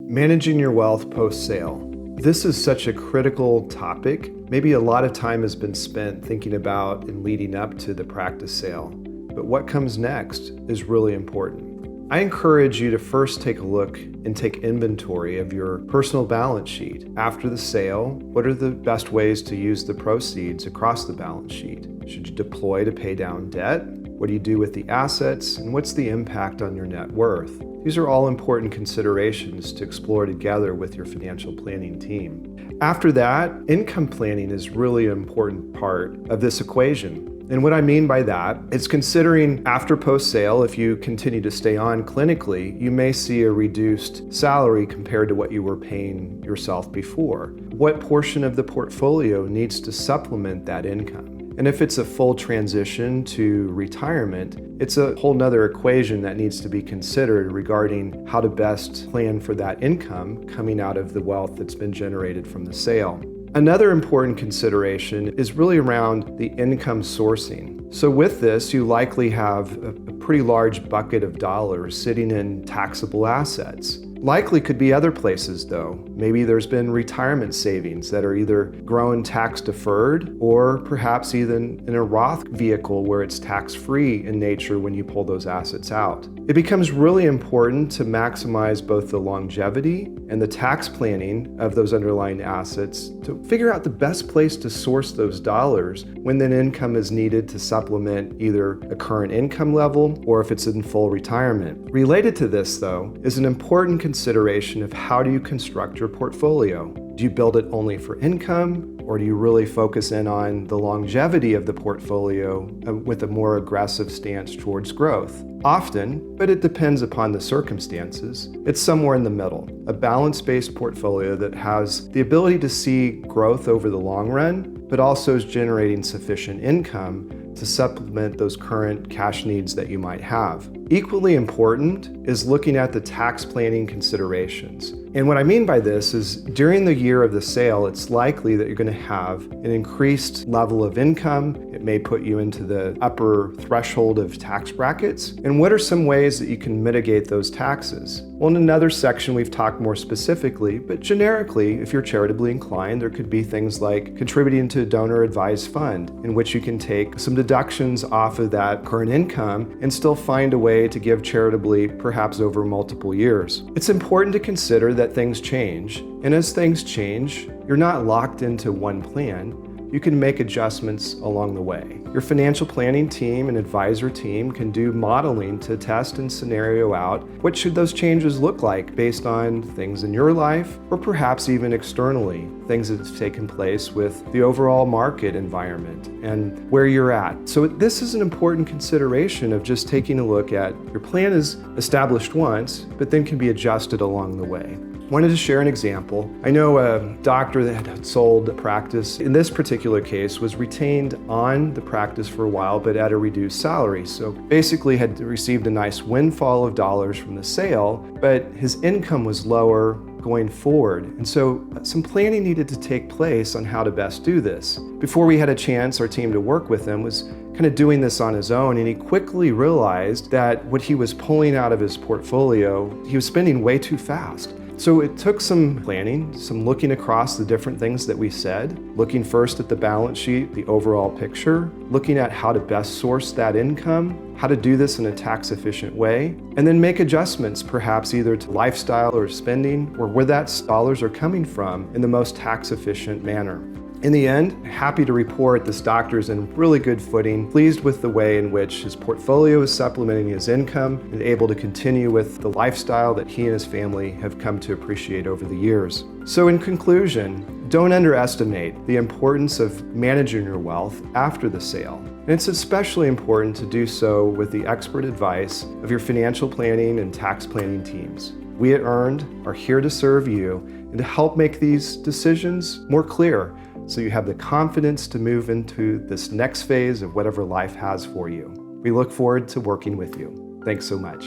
Managing your wealth post-sale. This is such a critical topic. Maybe a lot of time has been spent thinking about and leading up to the practice sale. But what comes next is really important. I encourage you to first take a look and take inventory of your personal balance sheet. After the sale, what are the best ways to use the proceeds across the balance sheet? Should you deploy to pay down debt? What do you do with the assets? And what's the impact on your net worth? These are all important considerations to explore together with your financial planning team. After that, income planning is really an important part of this equation. And what I mean by that is considering after post-sale, if you continue to stay on clinically, you may see a reduced salary compared to what you were paying yourself before. What portion of the portfolio needs to supplement that income? And if it's a full transition to retirement, it's a whole nother equation that needs to be considered regarding how to best plan for that income coming out of the wealth that's been generated from the sale. Another important consideration is really around the income sourcing. So with this, you likely have a pretty large bucket of dollars sitting in taxable assets. Likely could be other places though. Maybe there's been retirement savings that are either grown tax deferred or perhaps even in a Roth vehicle where it's tax-free in nature when you pull those assets out. It becomes really important to maximize both the longevity and the tax planning of those underlying assets to figure out the best place to source those dollars when that income is needed to supplement either a current income level or if it's in full retirement. Related to this though is an important consideration of how do you construct your portfolio? Do you build it only for income, or do you really focus in on the longevity of the portfolio with a more aggressive stance towards growth? Often, but it depends upon the circumstances, it's somewhere in the middle. A balance-based portfolio that has the ability to see growth over the long run, but also is generating sufficient income to supplement those current cash needs that you might have. Equally important is looking at the tax planning considerations. And what I mean by this is during the year of the sale, it's likely that you're going to have an increased level of income. It may put you into the upper threshold of tax brackets. And what are some ways that you can mitigate those taxes? Well, in another section, we've talked more specifically, but generically, if you're charitably inclined, there could be things like contributing to a donor-advised fund in which you can take some deductions off of that current income and still find a way to give charitably, perhaps over multiple years. It's important to consider that things change, and as things change, you're not locked into one plan. You can make adjustments along the way. Your financial planning team and advisor team can do modeling to test and scenario out what should those changes look like based on things in your life or perhaps even externally, things that have taken place with the overall market environment and where you're at. So this is an important consideration of just taking a look at your plan is established once, but then can be adjusted along the way. Wanted to share an example. I know a doctor that had sold a practice, in this particular case, was retained on the practice for a while, but at a reduced salary. So basically had received a nice windfall of dollars from the sale, but his income was lower going forward. And so some planning needed to take place on how to best do this. Before we had a chance, our team to work with him was kind of doing this on his own, and he quickly realized that what he was pulling out of his portfolio, he was spending way too fast. So it took some planning, some looking across the different things that we said, looking first at the balance sheet, the overall picture, looking at how to best source that income, how to do this in a tax-efficient way, and then make adjustments perhaps either to lifestyle or spending or where that dollars are coming from in the most tax-efficient manner. In the end, happy to report this doctor is in really good footing, pleased with the way in which his portfolio is supplementing his income and able to continue with the lifestyle that he and his family have come to appreciate over the years. So in conclusion, don't underestimate the importance of managing your wealth after the sale. And it's especially important to do so with the expert advice of your financial planning and tax planning teams. We at Earned are here to serve you and to help make these decisions more clear so you have the confidence to move into this next phase of whatever life has for you. We look forward to working with you. Thanks so much.